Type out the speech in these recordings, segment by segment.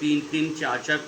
3-3 4-4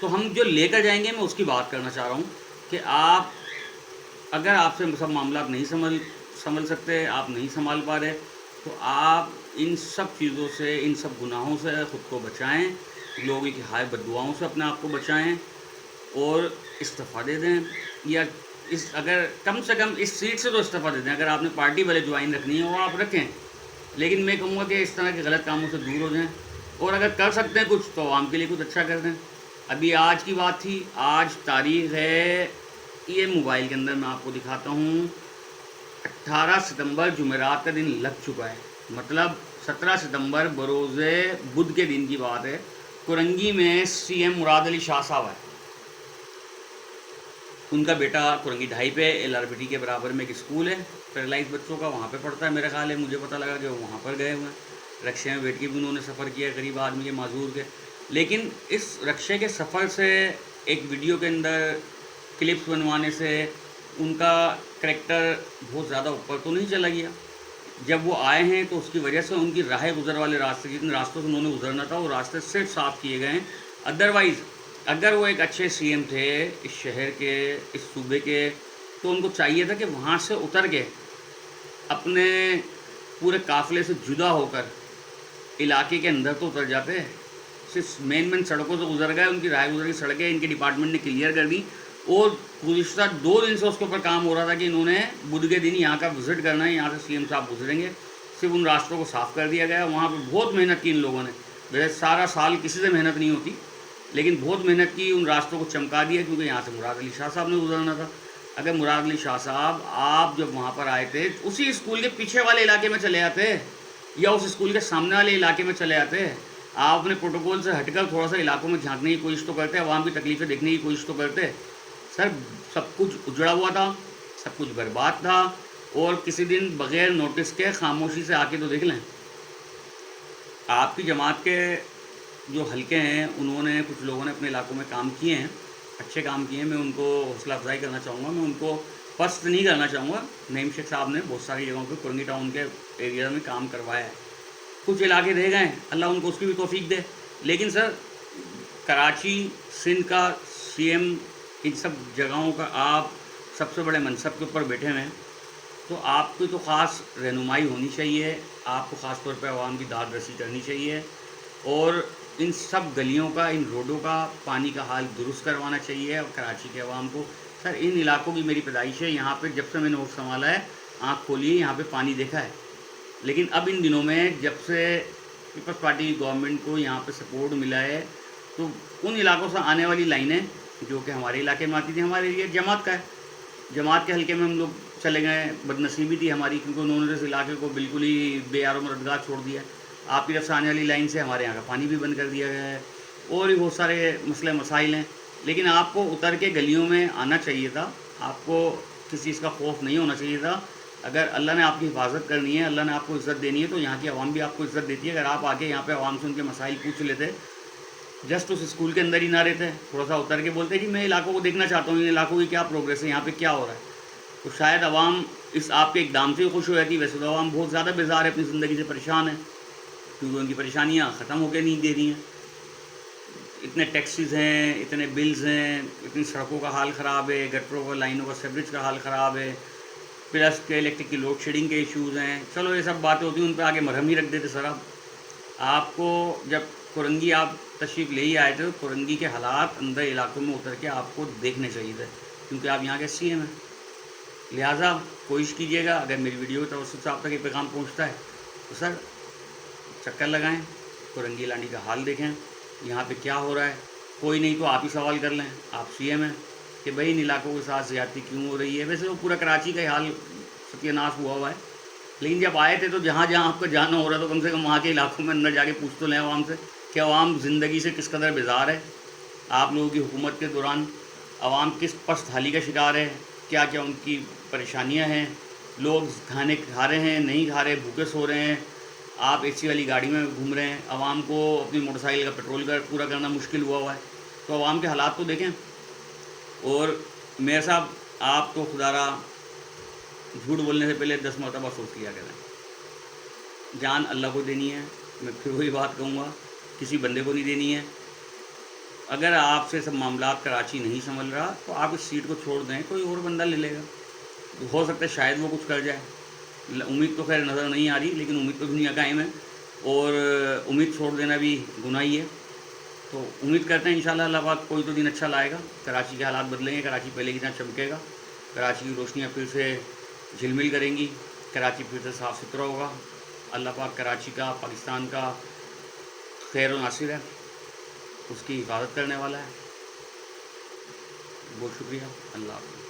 تو ہم جو لے کر جائیں گے میں اس کی بات کرنا چاہ رہا ہوں کہ آپ اگر آپ سے سب معاملات نہیں سنبھل سکتے، آپ نہیں سنبھال پا رہے، تو آپ ان سب چیزوں سے، ان سب گناہوں سے خود کو بچائیں، لوگوں کی ہائے بد دعاؤں سے اپنے آپ کو بچائیں، اور استعفیٰ دے دیں، یا اگر کم سے کم اس سیٹ سے تو استعفیٰ دے دیں۔ اگر آپ نے پارٹی والے جوائن رکھنی ہے وہ آپ رکھیں، لیکن میں کہوں گا کہ اس طرح کے غلط کاموں سے دور ہو جائیں، اور اگر کر سکتے ہیں کچھ تو عوام کے لیے کچھ اچھا کر دیں۔ ابھی آج کی بات تھی، آج تاریخ ہے، یہ موبائل کے اندر میں آپ کو دکھاتا ہوں، 18 ستمبر جمعرات کا دن لگ چکا ہے، مطلب 17 ستمبر بروز بدھ کے دن کی بات ہے۔ کورنگی میں سی ایم مراد علی شاہ صاحب ہے، ان کا بیٹا کورنگی ڈھائی پہ ایل آر بی ٹی کے برابر میں ایک اسکول ہے پیرالائز بچوں کا، وہاں پہ پڑھتا ہے میرا خیال ہے، مجھے پتہ لگا کہ وہ وہاں پر گئے ہوئے ہیں، رکشے میں بیٹھ کے بھی انہوں نے سفر کیا، غریب آدمی کے، معذور کے، لیکن اس رکشے کے سفر سے ایک ویڈیو کے اندر کلپس بنوانے سے ان کا کریکٹر بہت زیادہ اوپر تو نہیں چلا گیا؟ جب وہ آئے ہیں تو اس کی وجہ سے ان کی راہ گزر والے راستے، جتنے راستوں سے انہوں نے گزرنا تھا وہ راستے صرف صاف کیے گئے ہیں۔ ادروائز اگر وہ ایک اچھے سی ایم تھے اس شہر کے، اس صوبے کے، تو ان کو چاہیے تھا کہ وہاں سے اتر کے اپنے پورے قافلے سے جدا ہو کر علاقے کے اندر تو اتر جاتے، صرف مین سڑکوں سے گزر گئے، ان کی راہ گزر کی سڑکیں ان کے ڈپارٹمنٹ نے کلیئر کر دی، اور گزشتہ 2 دن سے اس کے اوپر کام ہو رہا تھا کہ انہوں نے بدھ کے دن یہاں کا وزٹ کرنا ہے، یہاں سے سی ایم صاحب گزریں گے، صرف ان راستوں کو صاف کر دیا گیا۔ وہاں پہ بہت محنت کی ان لوگوں نے، ویسے سارا سال کسی سے محنت نہیں ہوتی، لیکن بہت محنت کی، ان راستوں کو چمکا دیا، کیونکہ یہاں سے مراد علی شاہ صاحب نے گزرنا تھا۔ اگر مراد علی شاہ صاحب آپ جب وہاں پر آئے تھے اسی اسکول کے پیچھے والے علاقے میں چلے آتے، یا اس اسکول کے سامنے والے علاقے میں چلے آتے، آپ اپنے پروٹوکول سے ہٹ کر تھوڑا سا علاقوں میں جھانکنے کی کوشش تو کرتے، عوام کی تکلیفیں دیکھنے کی کوشش تو کرتے۔ سر سب کچھ اجڑا ہوا تھا، سب کچھ برباد تھا، اور کسی دن بغیر نوٹس کے خاموشی سے آ کے تو دیکھ لیں۔ آپ کی جماعت کے جو حلقے ہیں انہوں نے، کچھ لوگوں نے اپنے علاقوں میں کام کیے ہیں، اچھے کام کیے ہیں، میں ان کو حوصلہ افزائی کرنا چاہوں گا، میں ان کو پست نہیں کرنا چاہوں گا۔ نعیم شیخ صاحب نے بہت ساری جگہوں پہ کورنگی ٹاؤن کے ایریا میں کام کروایا ہے، کچھ علاقے رہ گئے ہیں، اللہ ان کو اس کی بھی توفیق دے، لیکن سر کراچی سندھ کا سی ایم، ان سب جگہوں کا آپ سب سے بڑے منصب کے اوپر بیٹھے ہوئے ہیں، تو آپ کی تو خاص رہنمائی ہونی چاہیے، آپ کو خاص طور پہ عوام کی داد رسی کرنی چاہیے، اور ان سب گلیوں کا، ان روڈوں کا، پانی کا حال درست کروانا چاہیے، اور کراچی کے عوام کو۔ سر ان علاقوں کی میری پیدائش ہے، یہاں پہ جب سے میں نے ہوش سنبھالا ہے، آنکھ کھولی ہے، یہاں پہ پانی دیکھا ہے، لیکن اب ان دنوں میں جب سے پیپلز پارٹی گورنمنٹ کو یہاں پہ سپورٹ ملا ہے، تو ان علاقوں سے آنے والی لائنیں جو کہ ہمارے علاقے میں آتی تھیں، ہمارے لیے جماعت کا ہے، جماعت کے حلقے میں ہم لوگ چلے گئے، بد نصیبی تھی ہماری، کیونکہ انہوں نے اس علاقے کو بالکل ہی بے یار و مددگار چھوڑ دیا۔ آپ کی طرف سے آنے والی لائن سے ہمارے یہاں کا پانی بھی بند کر دیا گیا ہے، اور بھی بہت سارے مسئلے مسائل ہیں، لیکن آپ کو اتر کے گلیوں میں آنا چاہیے تھا، آپ کو کسی چیز کا خوف نہیں ہونا چاہیے تھا۔ اگر اللہ نے آپ کی حفاظت کرنی ہے، اللہ نے آپ کو عزت دینی ہے، تو یہاں کی عوام بھی آپ کو عزت دیتی ہے۔ اگر آپ آگے یہاں پہ عوام سے ان کے مسائل پوچھ لیتے، جسٹ اس اسکول کے اندر ہی نہ رہتے، تھوڑا سا اتر کے بولتے کہ میں علاقوں کو دیکھنا چاہتا ہوں، ان علاقوں کی کیا پروگریس ہے، یہاں پہ کیا ہو رہا ہے، تو شاید عوام اس آپ کے اقدام سے ہی خوش ہو جاتی۔ ویسے تو عوام بہت زیادہ بیزار ہے، اپنی زندگی سے پریشان ہے، کیونکہ ان کی پریشانیاں ختم ہو کے نہیں دے رہی ہیں، اتنے ٹیکسیز ہیں، اتنے بلز ہیں، اتنی سڑکوں کا حال خراب ہے، گٹروں کا، لائنوں کا، سیوریج کا حال خراب ہے، پلس کے الیکٹرک کی لوڈ شیڈنگ کے ایشوز ہیں۔ چلو یہ سب باتیں ہوتی ہیں، ان پہ آگے مرہم ہی رکھ دیتے سر۔ آپ کو جب کورنگی آپ تشریف لے ہی آئے تھے، کورنگی کے حالات اندر علاقوں میں اتر کے آپ کو دیکھنے چاہیے تھے، کیونکہ آپ یہاں کے سی ایم ہیں، لہٰذا کوشش کیجیے گا، اگر میری ویڈیو کے توسط سے آپ تک یہ پیغام پہنچتا ہے تو سر چکر لگائیں، کورنگی لانی کا حال دیکھیں، یہاں پہ کیا ہو رہا ہے۔ کوئی نہیں تو آپ ہی سوال کر لیں، آپ سی ایم ہیں، کہ بھائی ان علاقوں کے ساتھ زیادتی کیوں ہو رہی ہے۔ ویسے وہ پورا کراچی کا ہی حال ستیہ ناش ہوا ہوا ہے، لیکن جب آئے تھے تو جہاں جہاں آپ کو جانا ہو رہا تو کم سے کم وہاں کے علاقوں میں اندر جا کے پوچھ تو لیں عوام سے کہ عوام زندگی سے کس قدر بیزار ہے، آپ لوگوں کی حکومت کے دوران عوام کس پست حالی کا شکار ہے، کیا کیا ان کی پریشانیاں ہیں، لوگ کھانے کھا رہے ہیں نہیں کھا رہے، بھوکے سو رہے ہیں، آپ اے سی والی گاڑی میں گھوم رہے ہیں، عوام کو اپنی موٹر سائیکل کا پیٹرول پورا کرنا مشکل ہوا ہے، تو عوام کے حالات تو دیکھیں۔ اور میئر صاحب آپ تو خدا را جھوٹ بولنے سے پہلے 10 مرتبہ سوچ لیا کریں، جان اللہ کو دینی ہے، میں پھر وہی بات کہوں گا، کسی بندے کو نہیں دینی ہے۔ اگر آپ سے سب معاملات کراچی نہیں سنبھل رہا تو آپ اس سیٹ کو چھوڑ دیں، کوئی اور بندہ لے لے گا، ہو سکتا ہے شاید وہ کچھ کر جائے۔ امید تو خیر نظر نہیں آ رہی، لیکن امید تو دنیا قائم ہے، اور امید چھوڑ دینا بھی گناہ ہی ہے۔ تو امید کرتے ہیں انشاءاللہ اللہ پاک کوئی تو دن اچھا لائے گا، کراچی کے حالات بدلیں گے، کراچی پہلے کی طرح چمکے گا، کراچی کی روشنیاں پھر سے جھلمل کریں گی، کراچی پھر سے صاف ستھرا ہوگا۔ اللہ پاک کراچی کا، پاکستان کا خیر و ناصر ہے، اس کی حفاظت کرنے والا ہے۔ بہت شکریہ، اللہ حافظ۔